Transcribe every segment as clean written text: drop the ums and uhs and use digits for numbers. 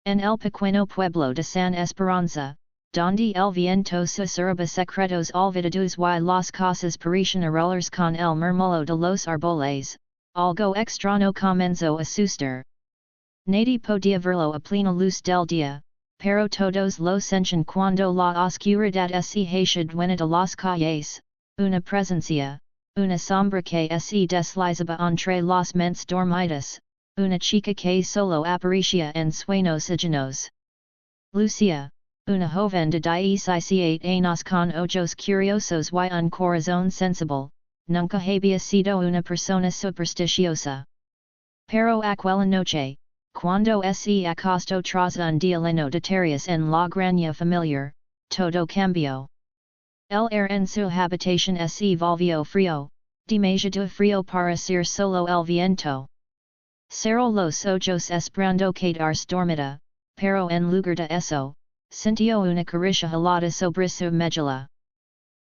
En el pequeño pueblo de San Esperanza, donde el viento susurba secretos olvidados y las casas parecen arrollers con el murmullo de los árboles, algo extraño comenzó a suceder. Nadie podía verlo a plena luz del día, pero todos lo sentían cuando la oscuridad se hacía dueña de las calles, una presencia, una sombra que se deslizaba entre las mentes dormidas, una chica que solo aparecía en sueños ajenos. Lucia, una joven de 17 años con ojos curiosos y un corazón sensible, nunca había sido una persona supersticiosa. Pero aquella noche, cuando se acostó tras un día lleno de tareas en la granja familiar, todo cambió. El air en su habitación se volvió frío, demasiado frío para ser solo el viento. Cerró los ojos esperando quedarse dormida, pero en lugar de eso, sintió una caricia helada sobre su mejilla.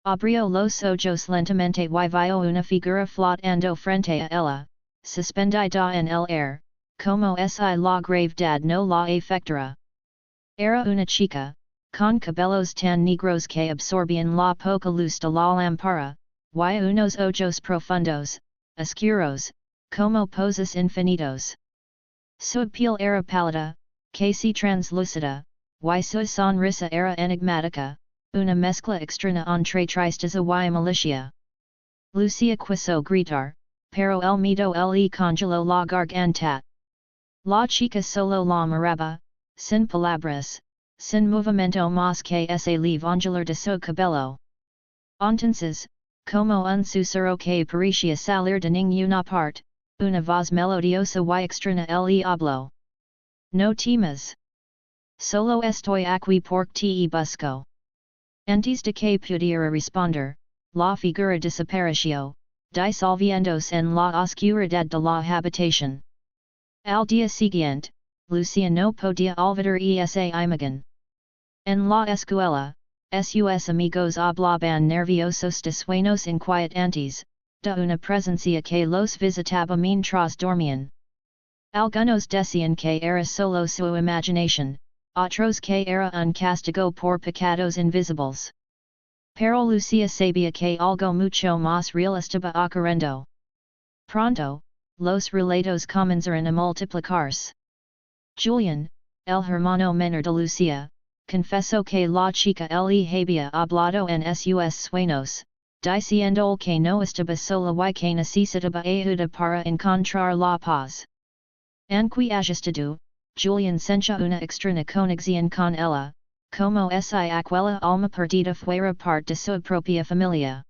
Abrió los ojos lentamente y vio una figura flotando frente a ella, suspendida en el air, como si la gravedad no la afectara. Era una chica, con cabellos tan negros que absorbían la poca luz de la lámpara, y unos ojos profundos, oscuros, como pozos infinitos. Su piel era pálida, casi translúcida, y su sonrisa era enigmática, una mezcla extraña entre tristeza y malicia. Lucia quiso gritar, pero el miedo le congeló la garganta. La chica solo la miraba, sin palabras, sin movimiento más que ese levangular de su cabello. Entonces, como un susurro que parecía salir de ninguna parte, una voz melodiosa y extraña le habló. No temas. Solo estoy aquí porque te busco. Antes de que pudiera responder, la figura desapareció, disolviéndose en la oscuridad de la habitación. Al día siguiente, Lucia no podía olvidar esa imagen. En la escuela, sus amigos hablaban nerviosos de sueños inquietantes, de una presencia que los visitaba mientras dormían. Algunos decían que era solo su imaginación, otros que era un castigo por pecados invisibles. Pero Lucia sabía que algo mucho más real estaba ocurriendo. Pronto, los relatos comenzaron a multiplicarse. Julian, el hermano menor de Lucia, confesó que la chica le había hablado en sus sueños, diciendo que no estaba sola y que necesitaba ayuda para encontrar la paz. Enquiajustado, Julian sentía una extraña conexión con ella, como si aquella alma perdida fuera parte de su propia familia.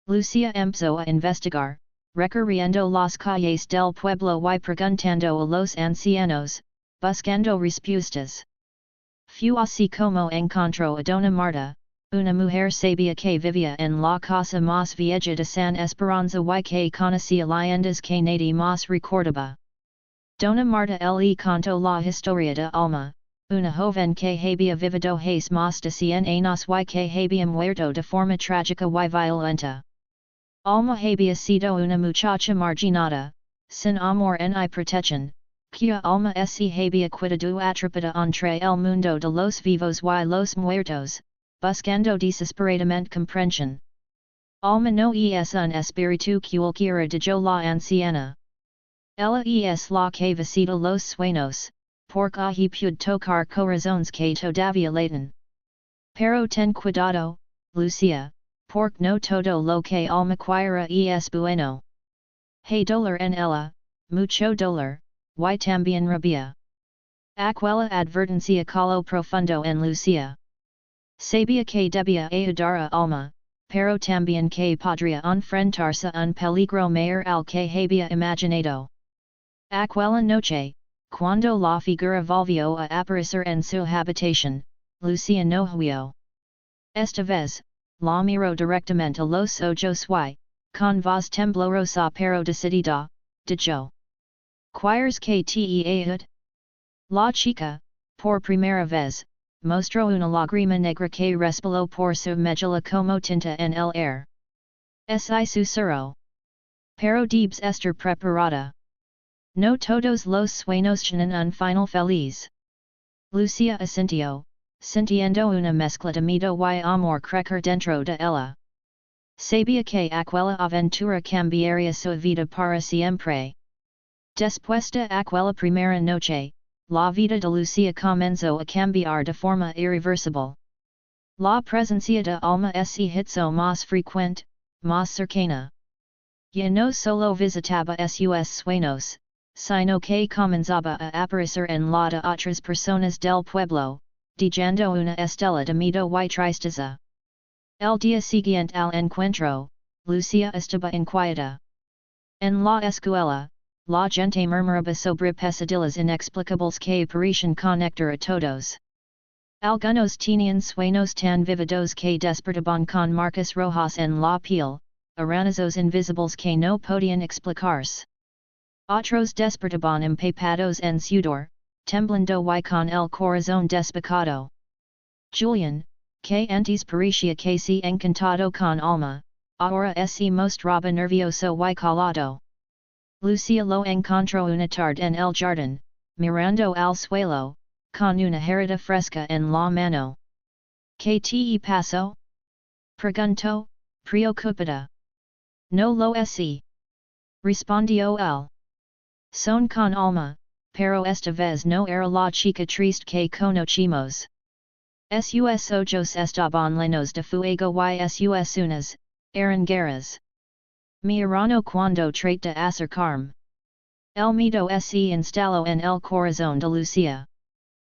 Lucia empezó a investigar, recorriendo las calles del pueblo y preguntando a los ancianos, buscando respuestas. Fue así como encontró a Dona Marta, una mujer sabia que vivía en la casa más vieja de San Esperanza y que conocía leyendas que nadie más recordaba. Dona Marta le contó la historia de Alma, una joven que había vivido hace más de 100 años y que había muerto de forma trágica y violenta. Alma había sido una muchacha marginada, sin amor ni protección, cuya alma se había quedado atrapada entre el mundo de los vivos y los muertos, buscando desesperadamente comprensión. Alma no es un espíritu cualquiera, dijo la anciana. Ella es la que visita los sueños, porque allí puede tocar corazones que todavía laten. Pero ten cuidado, Lucia, porque no todo lo que alma quiera es bueno. Hay dolor en ella, mucho dolor, y también rabia. Aquella advertencia caló profundo en Lucia. Sabía que debía ayudar a Alma, pero también que podría enfrentarse a un peligro mayor al que había imaginado. Aquella noche, cuando la figura volvió a aparecer en su habitación, Lucia no huyó. Esta vez, la miró directamente a los ojos y, con voz temblorosa pero decidida, dijo: ¿Quieres que te ayude? La chica, por primera vez, mostró una lágrima negra que resbaló por su mejilla como tinta en el aire. Si susurró: Pero debes estar preparada. No todos los sueños tienen un final feliz. Lucia asintio, sintiendo una mezcla de miedo y amor crecer dentro de ella. Sabía que aquella aventura cambiaría su vida para siempre. Después de aquella primera noche, la vida de Lucia comenzó a cambiar de forma irreversible. La presencia de alma se hizo más frecuente, más cercana. Ya no solo visitaba sus sueños, sino que comenzaba a aparecer en la de otras personas del pueblo, dejando una estela de miedo y tristeza. El día siguiente al encuentro, Lucia estaba inquieta. En la escuela, la gente murmuraba sobre pesadillas inexplicables que parecían conectar a todos. Algunos tenían sueños tan vividos que despertaban con marcas rojas en la piel, aranazos invisibles que no podían explicarse. Otros despertaban empapados en sudor, temblando y con el corazón despejado. Julian, que antes parecía casi encantado con alma, ahora se mostraba nervioso y calado. Lucia lo encontró una tarde en el jardín, mirando al suelo, con una jarrita fresca en la mano. ¿Qué te pasó? Preguntó, preocupada. No lo sé. Respondió él. Son con alma, pero esta vez no era la chica triste que conocimos. Sus ojos estaban llenos de fuego y sus uñas, eran guerras. Me irano cuando trate de acercarme. El miedo se instaló en el corazón de Lucia.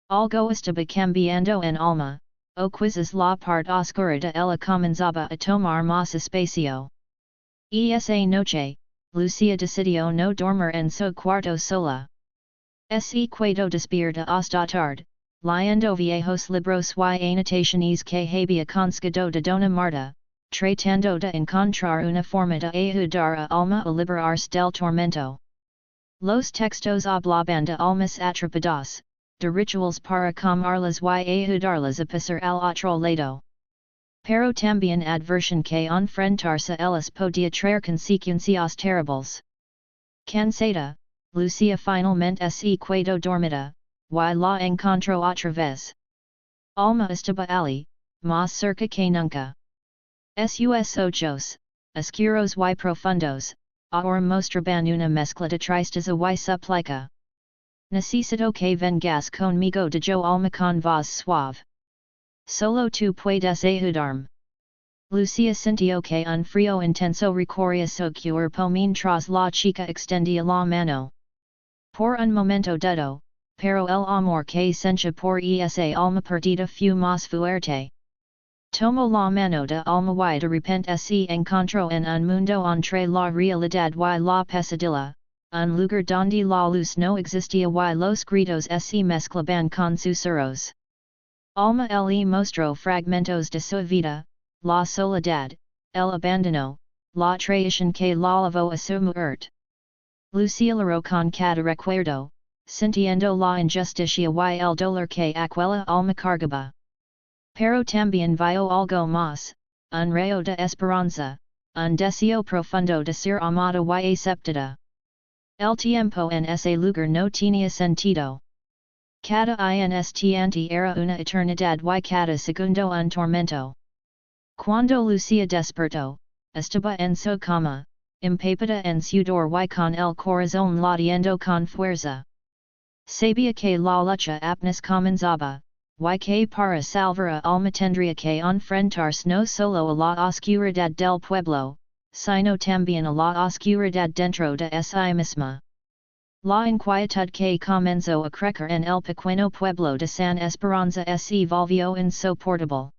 Algo estaba cambiando en alma, o quizás la parte oscura de ella comenzaba a tomar más espacio. Esa noche, Lucia decidió no dormir en su cuarto sola. Se quedó despierta hasta tarde, leyendo viejos libros y anotaciones que había conseguido de Dona Marta, tratando de encontrar una forma de ayudar a alma a liberarse del tormento. Los textos hablaban de almas atrapadas, de rituals para calmarlas y ayudarlas a pasar al otro lado. Pero también advertían que enfrentarse a ellas podía traer consecuencias terribles. Cansada, Lucia finalmente se quedó dormida, y la encontró otra vez. Alma estaba allí, más cerca que nunca. Sus ojos, oscuros y profundos, ahora mostraban una mezcla de tristeza y suplica. Necesito que vengas conmigo dijo alma con voz suave. Solo tú puedes ayudarme. Lucia sintió que un frío intenso recorría su cuerpo mientras la chica extendía la mano. Por un momento dudó, pero el amor que sentía por esa alma perdida fue más fuerte. Tomó la mano de alma y de repente se encontró en un mundo entre la realidad y la pesadilla, un lugar donde la luz no existía y los gritos se mezclaban con susurros. Alma le mostró fragmentos de su vida, la soledad, el abandono, la traición que la llevó a su muerte. Lucia lloró con cada recuerdo, sintiendo la injusticia y el dolor que aquella alma cargaba. Pero también vio algo más, un rayo de esperanza, un deseo profundo de ser amada y aceptada. El tiempo en ese lugar no tenía sentido. Cada instante era una eternidad y cada segundo un tormento. Cuando Lucia despertó, estaba en su cama, empapada en sudor y con el corazón latiendo con fuerza. Sabía que la lucha apenas comenzaba, y que para salvar a alma tendría que enfrentarse no solo a la oscuridad del pueblo, sino también a la oscuridad dentro de sí misma. La inquietud que comenzó a crecer en el pequeño pueblo de San Esperanza se volvió insoportable.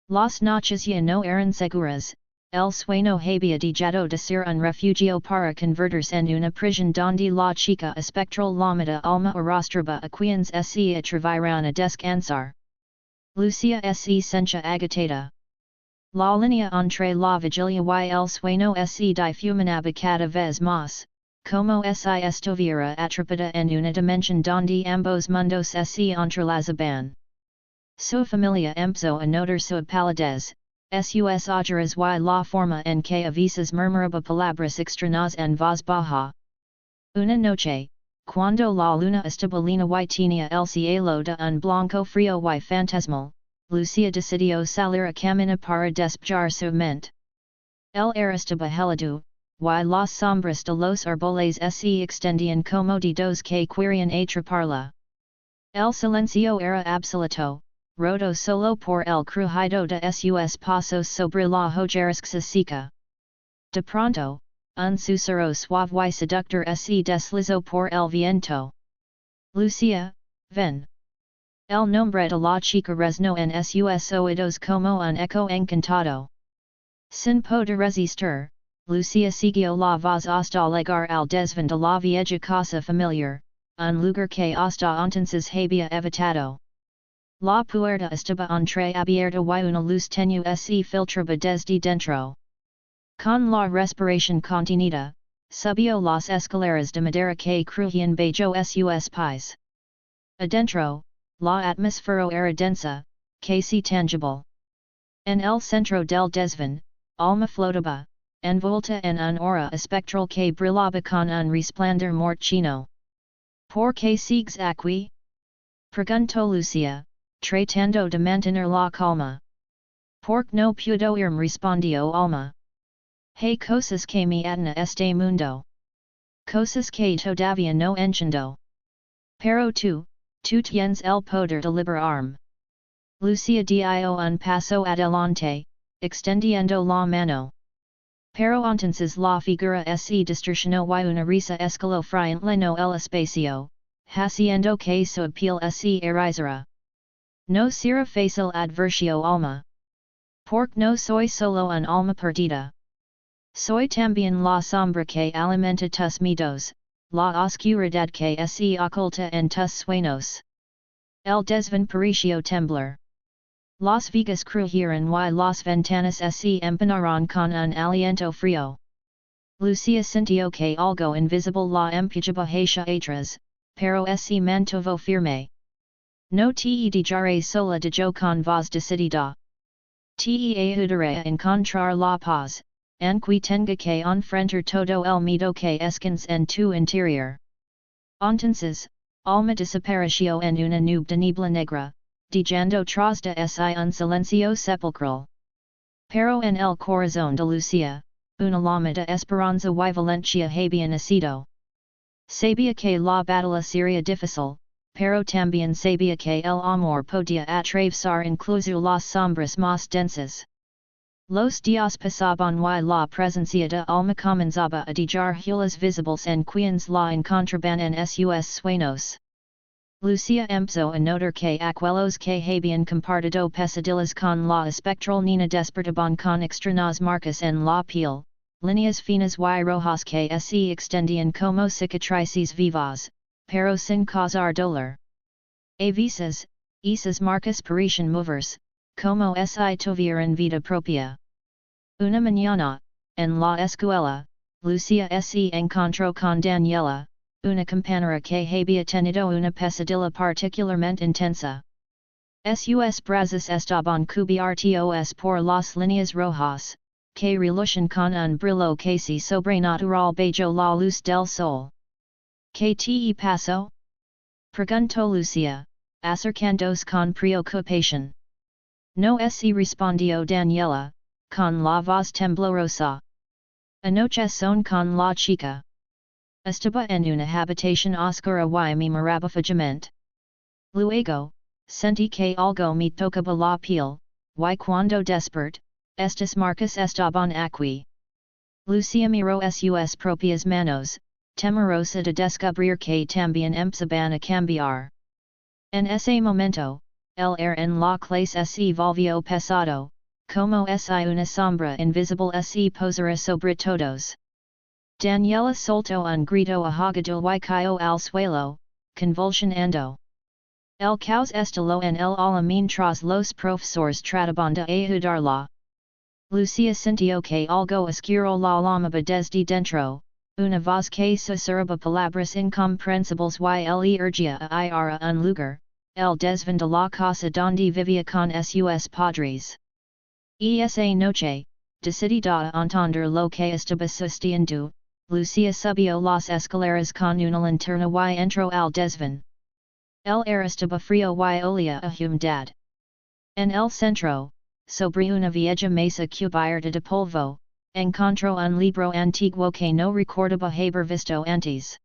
Las noches ya no eran seguras, el sueño había dejado de ser un refugio para convertirse en una prisión donde la chica espectral llamada alma arrastraba a quienes se atreverían a descansar. Lucia se sentía agitada. La línea entre la vigilia y el sueño se difuminaba cada vez más, como si estuviera atrapada en una dimensión donde ambos mundos se entrelazaban. Su familia empezó a notar su palidez, sus ojeras y la forma en que a veces murmuraba palabras extrañas en voz baja. Una noche, cuando la luna estabalina y tenía el cielo de un blanco frío y fantasmal, Lucia decidió salir a caminar para despejar su mente. El aire estaba helado, y las sombras de los árboles se extendían como dedos que querían atraparla. El silencio era absoluto, roto solo por el crujido de sus pasos sobre la hojarasca seca. De pronto, un susurro suave y seductor se deslizó por el viento. Lucia, ven. El nombre de la chica resonó en sus oídos como un eco encantado. Sin poder resistir, Lucia siguió la voz hasta llegar al desván de la vieja casa familiar, un lugar que hasta entonces había evitado. La puerta estaba entreabierta y una luz tenue se filtraba desde dentro. Con la respiración contenida, subió las escaleras de madera que crujían bajo sus pies. Adentro, la atmósfera era densa, casi tangible. En el centro del desván, alma flotaba, envuelta en un aura espectral que brillaba con un resplandor mortecino. ¿Por qué sigues aquí? Preguntó Lucia, tratando de mantener la calma. Porque no puedo irme, respondió Alma. Hay cosas que me atan a este mundo. Cosas que todavía no entiendo. Pero tú tienes el poder de liberarme. Lucia dio un paso adelante, extendiendo la mano. Pero entonces la figura se distorsionó y una risa escalofriante llenó el espacio, haciendo que su piel se erizara. No será fácil, advirtió Alma. Porque no soy solo un alma perdida. Soy también la sombra que alimenta tus miedos, la oscuridad que se oculta en tus sueños. El desván pareció temblar. Las vigas crujieron y las ventanas se empanaron con un aliento frío. Lucia sintió que algo invisible la empujaba hacia atrás, pero se mantuvo firme. No te dejaré sola, dijo con voz decidida. Te ayudaré a encontrar la paz, aunque tenga que enfrentar todo el miedo que escondes en tu interior. Entonces, Alma desapareció en una nube de niebla negra, dejando tras de sí un silencio sepulcral. Pero en el corazón de Lucia, una llama de esperanza y valencia había nacido. Sabía que la batalla sería difícil, pero también sabía que el amor podía atravesar incluso las sombras más densas. Los días pasaban y la presencia de Alma comenzaba a dejar huellas visibles en quienes la encontraban en sus sueños. Lucia empezó a notar que aquellos que habían compartido pesadillas con la espectral nina despertaban con extrañas marcas en la piel, líneas finas y rojas que se extendían como cicatrices vivas, pero sin causar dolor. A veces, esas marcas parecían moverse, como si tuvieran vida propia. Una mañana, en la escuela, Lucia se encontró con Daniela, una compañera que había tenido una pesadilla particularmente intensa. Sus brazos estaban cubiertos por las líneas rojas, que relucían con un brillo casi sobrenatural bajo la luz del sol. ¿Qué te pasó? Preguntó Lucia, acercándose con preocupación. No se respondió Daniela, con la voz temblorosa. Anoche soñé con la chica. Estaba en una habitación oscura y me miraba fijamente. Luego, sentí que algo me tocaba la piel, y cuando desperté, estas marcas estaban aquí. Lucia miró sus propias manos, temerosa de descubrir que también empezaban a cambiar. En ese momento, el aire en la clase se volvió pesado, como si una sombra invisible se posara sobre todos. Daniela soltó un grito ahogado y cayó al suelo, convulsionando. El caos estaló en el aula mientras los profesores trataban de ayudarla. Lucia sintió que algo oscuro la llamaba desde dentro, una voz que susurraba palabras incomprensibles y le urgía a ir a un lugar, el desván de la casa donde vivía con sus padres. Esa noche, decidida a entender lo que estaba sucediendo, Lucia subió las escaleras con una linterna y entró al desván. El aire estaba frío y olía a humedad. En el centro, sobre una vieja mesa cubierta de polvo, encontró un libro antiguo que no recordaba haber visto antes.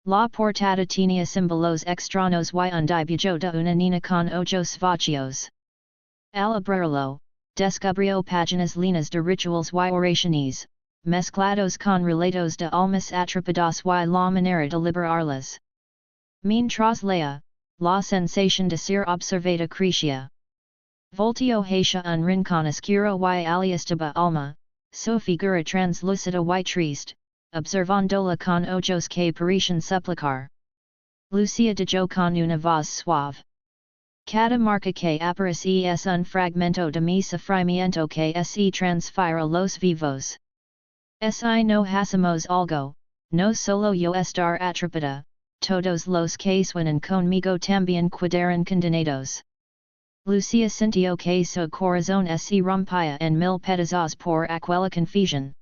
La portada tenía símbolos extraños y un dibujo de una niña con ojos vacíos. Al abrirlo, descubrió páginas llenas de rituals y oraciones, mezclados con relatos de almas atrapadas y la manera de liberarlas. Mientras leía, la sensación de ser observada crecía. Volteo hacia un rincón oscuro y aliastaba alma, su figura translúcida y triste, observándola con ojos que parecían suplicar. Lucia dijo con una voz suave. Cada marca que aparece es un fragmento de mi sufrimiento que se transfiere a los vivos. Si no hacemos algo, no solo yo estar atrapada, todos los que suenan conmigo también quedarán condenados. Lucia sintió que su corazón se rompía en mil pedazos por aquella confusión.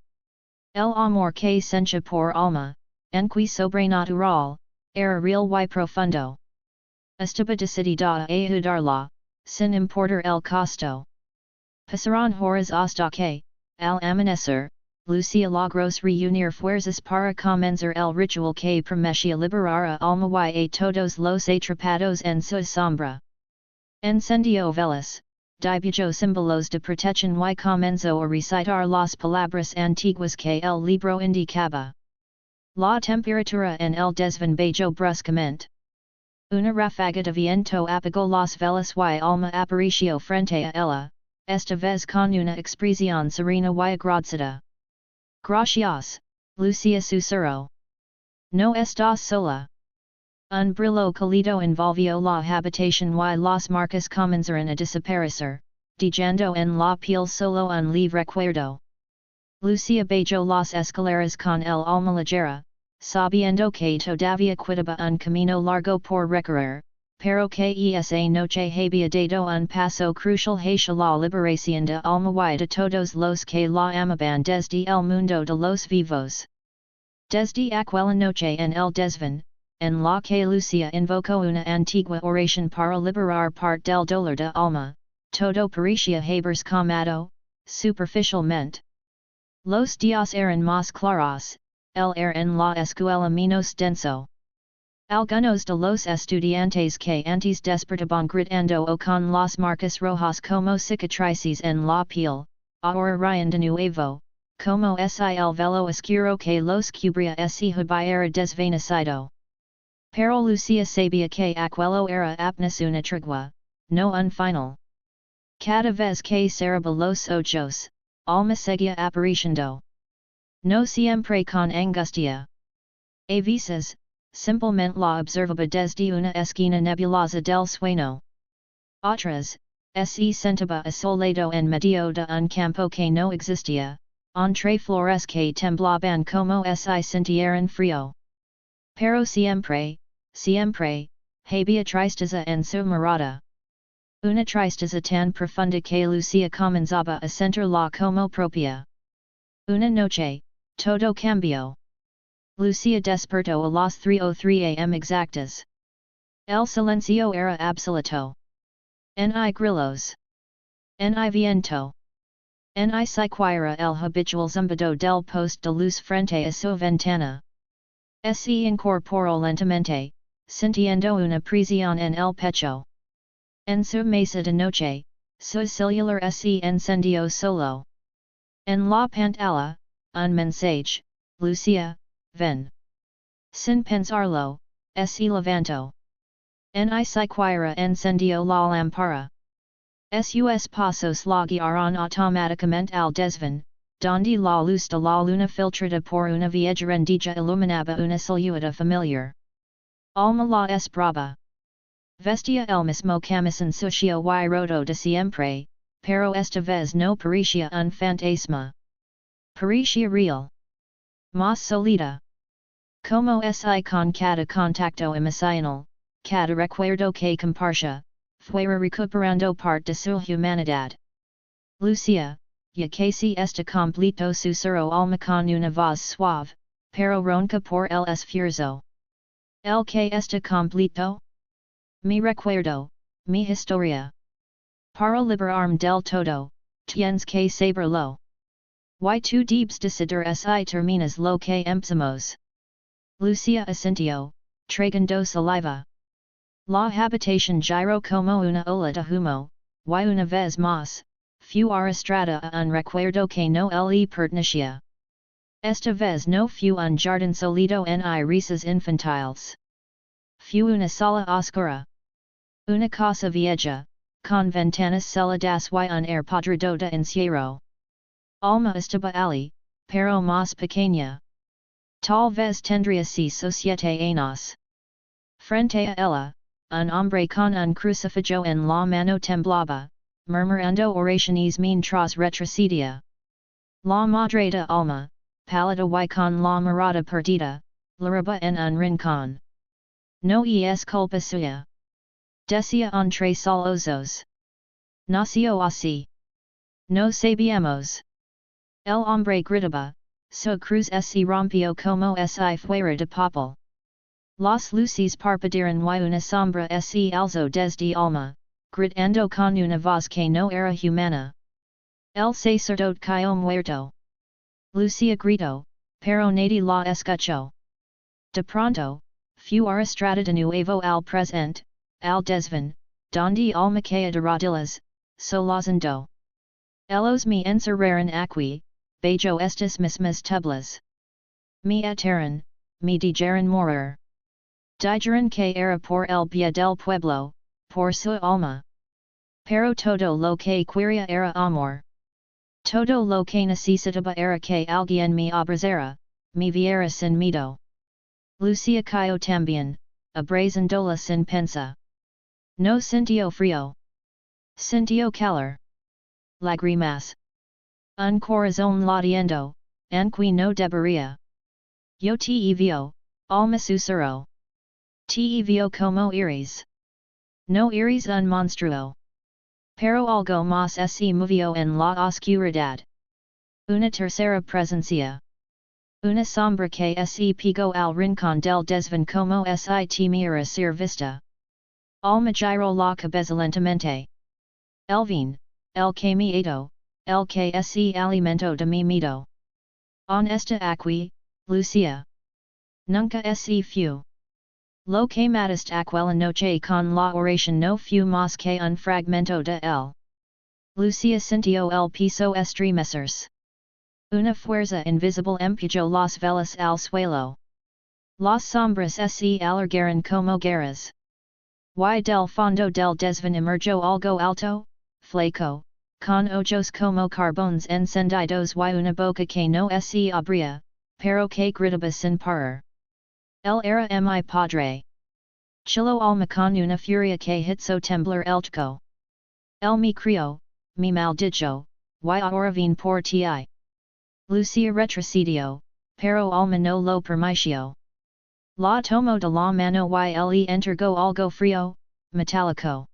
El amor que sentía por alma, en que sobrenatural, era real y profundo. Estaba decidida a ayudarla, sin importar el costo. Pasaron horas hasta que, al amanecer, Lucia logró reunir fuerzas para comenzar el ritual que prometía liberar a alma y a todos los atrapados en su sombra. Encendió velas, dibujó símbolos de protección y comenzó a recitar las palabras antiguas que el libro indicaba. La temperatura en el desván bajó bruscamente. Una ráfaga de viento apagó las velas y alma apareció frente a ella, esta vez con una expresión serena y agradecida. Gracias, Lucia susurró. No estás sola. Un brillo cálido envolvió la habitación y las marcas comenzaron a desaparecer, dejando en la piel solo un leve recuerdo. Lucia bajó las escaleras con el alma ligera, sabiendo que todavía quedaba un camino largo por recorrer, pero que esa noche había dado un paso crucial hacia la liberación de alma y de todos los que la amaban desde el mundo de los vivos. Desde aquella noche en el desván, en la que Lucia invocó una antigua oración para liberar parte del dolor de alma, todo parecía haberse calmado, superficialmente. Los días eran más claros, el aire en la escuela menos denso. Algunos de los estudiantes que antes despertaban gritando o con las marcas rojas como cicatrices en la piel, ahora rían de nuevo, como si el velo oscuro que los cubría se hubiera desvanecido. Pero Lucia sabía que aquello era apenas una tregua, no un final. Cada vez que cerraba los ojos, alma seguía apareciendo. No siempre con angustia. A veces, simplemente la observaba desde una esquina nebulosa del sueño. Otras, se sentaba asolado en medio de un campo que no existía, entre flores que temblaban como si sintieran frío. Pero siempre, había tristeza en su mirada. Una tristeza tan profunda que Lucia comenzaba a sentirla como propia. Una noche, todo cambió. Lucia despertó a las 3:03 am exactas. El silencio era absoluto. Ni grillos. Ni viento. Ni siquiera el habitual zumbido del poste de luz frente a su ventana. Se incorporó lentamente, sintiendo una presión en el pecho. En su mesa de noche, su celular se encendió solo. En la pantalla, un mensaje, Lucia, ven. Sin pensarlo, se levantó. Ni siquiera encendió la lámpara. Sus pasos llegaron automáticamente al desván, donde la luz de la luna filtrada por una vieja rendija iluminaba una silueta familiar. Alma la esperaba. Vestía el mismo camisón sucio y roto de siempre, pero esta vez no parecía un fantasma. Parecía real. Más sólida. Como si con cada contacto emocional, cada recuerdo que compartía, fuera recuperando parte de su humanidad. Lucia, ya casi está completo susurró alma con una voz suave, pero ronca por el esfuerzo. El que está completo? Mi recuerdo, mi historia. Para liberarme del todo, tienes que saberlo. Y tú debes decidir si terminas lo que empezamos. Lucia asintió, tragando saliva. La habitación giró como una ola de humo, y una vez más, fue arrastrada a un recuerdo que no le pertenecía. Esta vez no fue un jardín solido ni risas infantiles. Fue una sala oscura. Una casa vieja, con ventanas celadas y un air podrido de encierro. Alma estaba allí, pero más pequeña. Tal vez tendría 7 años. Frente a ella, un hombre con un crucifijo en la mano temblaba, murmurando oraciones mientras retrocedía. La madre de Alma, pálida y con la mirada perdida, lloraba en un rincón. No es culpa suya. Decía entre sollozos. Nació así. No sabíamos. El hombre gritaba, su cruz se rompió como si fuera de papel. Las luces parpadearon y una sombra se alzó desde Alma, gritando con una voz que no era humana. El sacerdote cayó muerto. Lucia gritó, pero nadie la escuchó. De pronto, fue arrastrada de nuevo al presente, al desván, donde Alma caía de rodillas, solozando. Ellos me encerraron aquí, bajo estas mismas tablas. Me ataron, me dijeron morir. Dijeron que era por el bien del pueblo, por su alma. Pero todo lo que quería era amor. Todo lo que necesitaba era que alguien me abrazara, me viera sin miedo. Lucia cayó también, abrazándola sin pensa. No sintió frío. Sintió calor. Lágrimas. Un corazón latiendo, aunque no debería. Yo te vio, alma susurró. Te vio como iris. No iris un monstruo. Pero algo más se movió en la oscuridad. Una tercera presencia. Una sombra que se pegó al rincón del desván como si temiera ser vista. Alma giró la cabeza lentamente. El que Miedo, el que se alimentó de mi miedo. Honesta aquí, Lucia. Nunca se fue. Lo que mataste aquella noche con la oración no fue más que un fragmento de él. Lucia sintió el piso estremecerse. Una fuerza invisible empujó las velas al suelo. Las sombras se alargaron como garras. Y del fondo del desván emergió algo alto, flaco, con ojos como carbones encendidos y una boca que no se abría, pero que gritaba sin parar. Él era mi padre. Chilló Alma con una furia que hizo temblar el chico. Él me crió, me maldijo, y ahora vine por ti. Lucia retrocedió, pero Alma no lo permitió. La tomó de la mano y le entregó algo frío, metálico.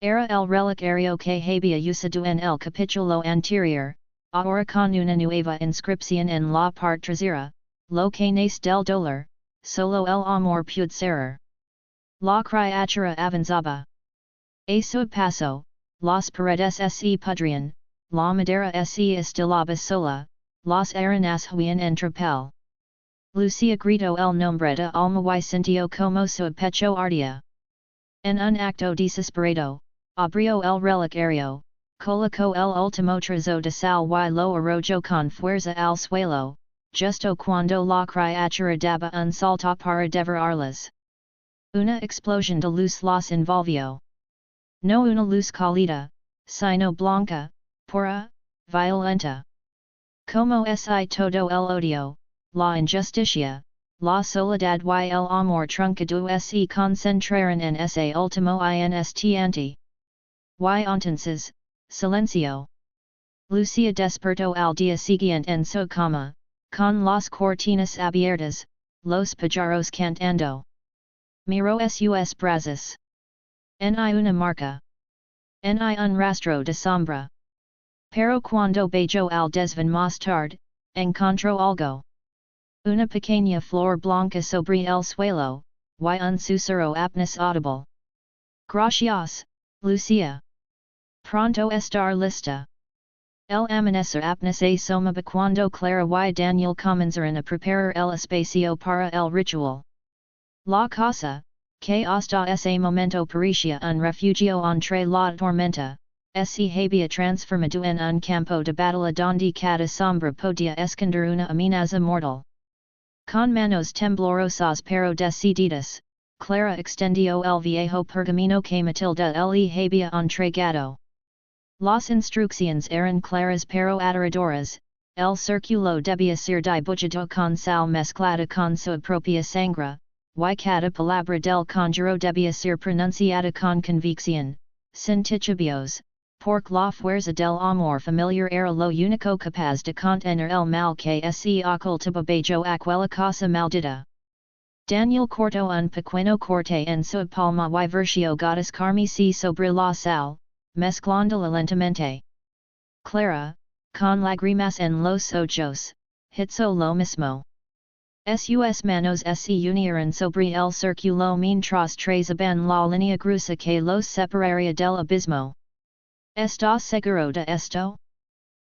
Era el relicario que había usado en el capítulo anterior, ahora con una nueva inscripción en la parte trasera, lo que nace del dolor, solo el amor puede ser. La criatura avanzaba. A su paso, las paredes se pudrían, la madera se estilaba sola, las arenas huían en tropel. Lucia gritó el nombre de Alma y sintió como su pecho ardía. En un acto desesperado, abrió el relicario, colocó el último trozo de sal y lo arrojó con fuerza al suelo, justo cuando la criatura daba un salto para devorarlas. Una explosión de luz las envolvió. No una luz cálida, sino blanca, pura, violenta. Como si todo el odio, la injusticia, la soledad y el amor truncado se concentraron en ese último instante. Y entonces, silencio. Lucia despertó al día siguiente en su cama, con las cortinas abiertas, los pajaros cantando. Miró sus brazos. Ni una marca. Ni un rastro de sombra. Pero cuando bajó al desván más tarde, encontró algo. Una pequeña flor blanca sobre el suelo, y un susurro apenas audible. Gracias, Lucia. Pronto estar lista. El amanecer apenas asomaba cuando Clara y Daniel comenzaron a preparar el espacio para el ritual. La casa, que hasta ese momento parecía un refugio entre la tormenta, se había transformado en un campo de batalla donde cada sombra podía esconder una amenaza mortal. Con manos temblorosas pero decididas, Clara extendió el viejo pergamino que Matilda le había entregado. Las instrucciones eran claras pero aterradoras, el círculo debía ser dibujado con sal mezclada con su propia sangre, y cada palabra del conjuro debía ser pronunciada con convicción, sin titubeos, porque la fuerza del amor familiar era lo único capaz de contener el mal que se ocultaba bajo aquella casa maldita. Daniel cortó un pequeño corte en su palma y vertió gotas carmesí sobre la sal, mezclándola lentamente. Clara, con lágrimas en los ojos, hizo lo mismo. Sus manos se unieron sobre el círculo mientras trazaban la línea gruesa que los separaría del abismo. ¿Estás seguro de esto?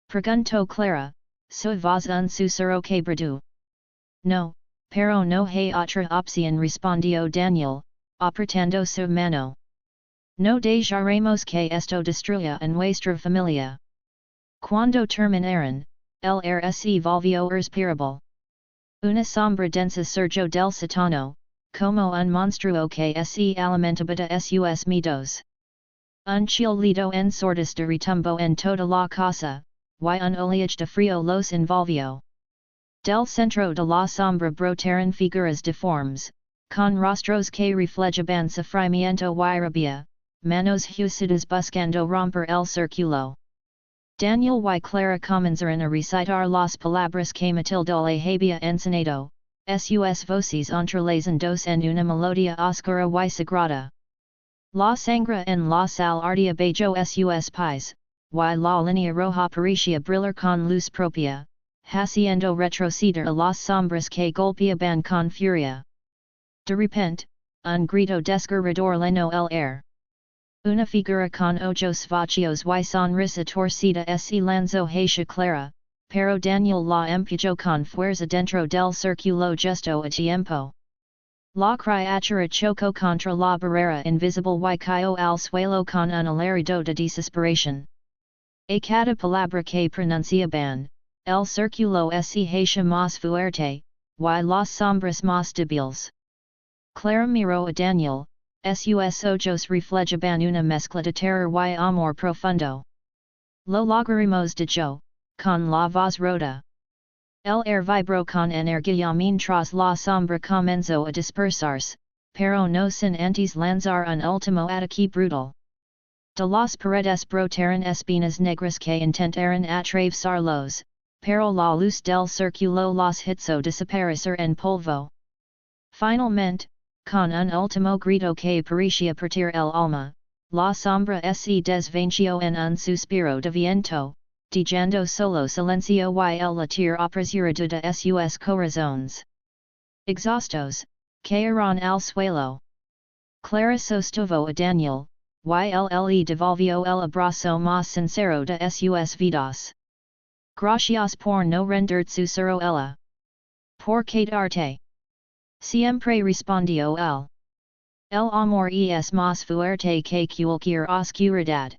Preguntó Clara, su voz un susurro quebrado. No, pero no hay otra opción, respondió Daniel, apretando su mano. No dejaremos que esto destruya a nuestra familia. Cuando terminaron, el aire se volvió respirable. Una sombra densa surgió del sótano, como un monstruo que se alimentaba de sus miedos. Un chillido ensordecedor retumbó en toda la casa, y un oleaje de frío los envolvió. Del centro de la sombra brotaron figuras deformes, con rostros que reflejaban sufrimiento y rabia, manos huesudas buscando romper el círculo. Daniel y Clara comenzaron a recitar las palabras que Matilda le había enseñado, sus voces entrelazándose en una melodía oscura y sagrada. La sangre en la sal ardía bajo sus pies, y la línea roja parecía brillar con luz propia, haciendo retroceder a las sombras que golpeaban con furia. De repente, un grito desgarrador llenó el aire. Una figura con ojos vacíos y sonrisa torcida se lanzó hacia Clara, pero Daniel la empujó con fuerza dentro del círculo justo a tiempo. La criatura chocó contra la barrera invisible y cayó al suelo con un alarido de desesperación. A cada palabra que pronunciaban, el círculo se hacía más fuerte, y las sombras más débiles. Clara miró a Daniel, sus ojos reflejaban una mezcla de terror y amor profundo. Lo lograremos, dijo, con la voz rota. El aire vibró con energía mientras la sombra comenzó a dispersarse, pero no sin antes lanzar un último ataque brutal. De las paredes brotaron espinas negras que intentaron atravesarlos, pero la luz del círculo los hizo desaparecer en polvo. Finalmente, con un último grito que parecía partir el alma, la sombra se desvanció en un suspiro de viento, dejando solo silencio y el latir apresurado de sus corazones. Exhaustos, cayeron al suelo. Clara sostuvo a Daniel, y él le devolvió el abrazo más sincero de sus vidas. Gracias por no render, susurró ella. Por quedarte. Siempre, respondió él. El amor es más fuerte que cualquier oscuridad.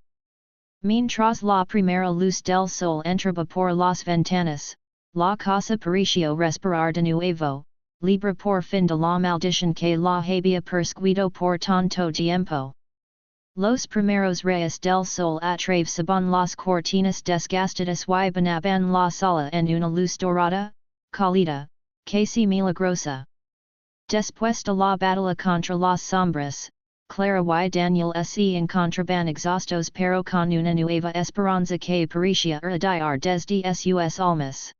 Mientras la primera luz del sol entraba por las ventanas, la casa pareció respirar de nuevo, libre por fin de la maldición que la había perseguido por tanto tiempo. Los primeros rayos del sol atravesaban las cortinas desgastadas y bañaban la sala en una luz dorada, cálida, casi milagrosa. Después de la batalla contra las sombras, Clara y Daniel se encontraban exhaustos pero con una nueva esperanza que parecía irradiar desde sus almas.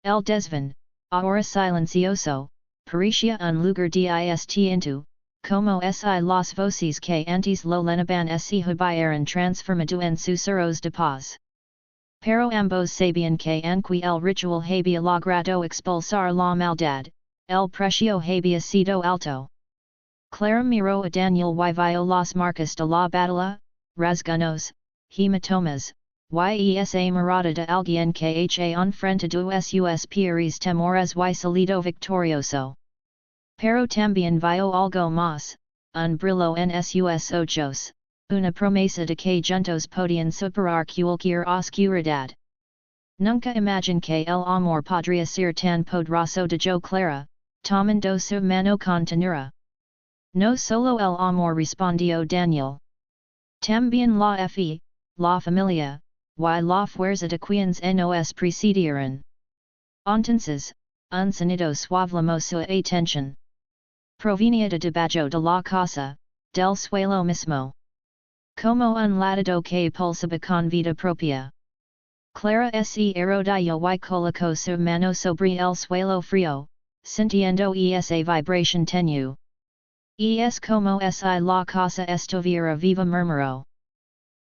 El desván, ahora silencioso, parecía un lugar distinto, como si las voces que antes lo llenaban se hubieran transformado en susurros de paz. Pero ambos sabian que anque el ritual había logrado expulsar la maldad, el precio había sido alto. Clara miró a Daniel y vio las marcas de la batalla, rasguños, hematomas, y mirada de alguien que ha enfrentado sus peores temores y salido victorioso. Pero también vio algo más, un brillo en sus ojos, una promesa de que juntos podían superar cualquier oscuridad. Nunca imaginé que el amor podría ser tan poderoso dijo Clara, tomando su mano con ternura. No solo el amor respondió Daniel. También la fe, la familia, y la fuerza de quienes nos precedieron. Entonces, un sonido suave llamó su atención. Provenía de debajo de la casa, del suelo mismo. Como un latido que pulsaba con vida propia. Clara se arrodilló y colocó su mano sobre el suelo frío, sintiendo esa vibración tenue. Es como si la casa estuviera viva murmuró.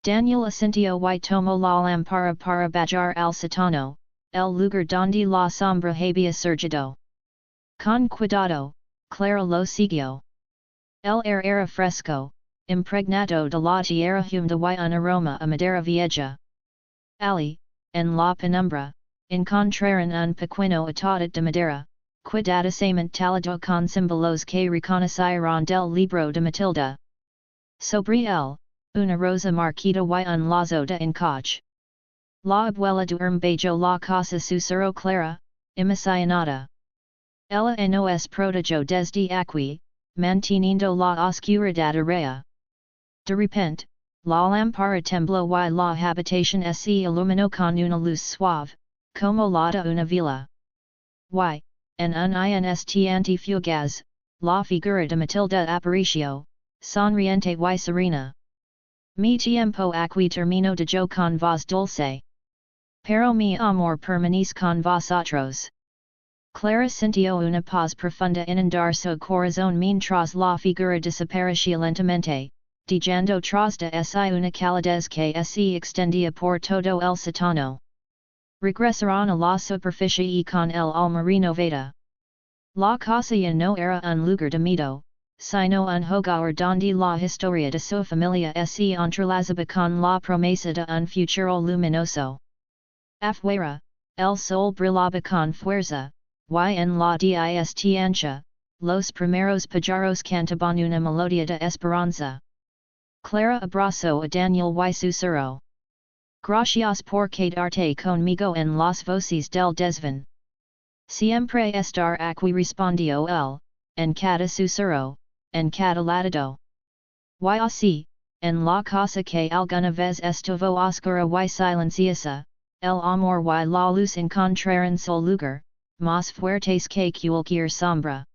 Daniel asintió y tomó la lámpara para bajar al sótano, el lugar donde la sombra había surgido. Con cuidado, Clara lo siguió. El aire era fresco, impregnado de la tierra húmeda y un aroma a madera vieja. Ali, en la penumbra, encontraron un pequeño ataúd de madera, cuidadosamente talado con símbolos que reconocieron del libro de Matilda. Sobre él, una rosa marquita y un lazo de encaje. La abuela duerme la casa susurró Clara, emocionada. Ella nos protegió desde aquí, manteniendo la oscuridad area. De repente, la lámpara tembló y la habitación se iluminó con una luz suave, como la de una vela. Y, en un instante fugaz, la figura de Matilda apareció, sonriente y serena. Mi tiempo aquí termino dijo con voz dulce. Pero mi amor permanece con vosotros. Clara sintió una paz profunda inundar su corazón mientras la figura desaparecía lentamente, dejando tras de sí una calidez que se extendía por todo el sótano. Regresaron a la superficie y con el alma renovada. La casa ya no era un lugar de miedo, sino un hogar donde la historia de su familia se entrelazaba con la promesa de un futuro luminoso. Afuera, el sol brillaba con fuerza, y en la distancia, los primeros pajaros cantaban una melodía de esperanza. Clara abrazó a Daniel y susurró. Gracias por quedarte conmigo en las voces del desván. Siempre estar aquí respondió él, en cada susurro, en cada latido. Y así, en la casa que alguna vez estuvo oscura y silenciosa, el amor y la luz encontraron su lugar, más fuertes que cualquier sombra.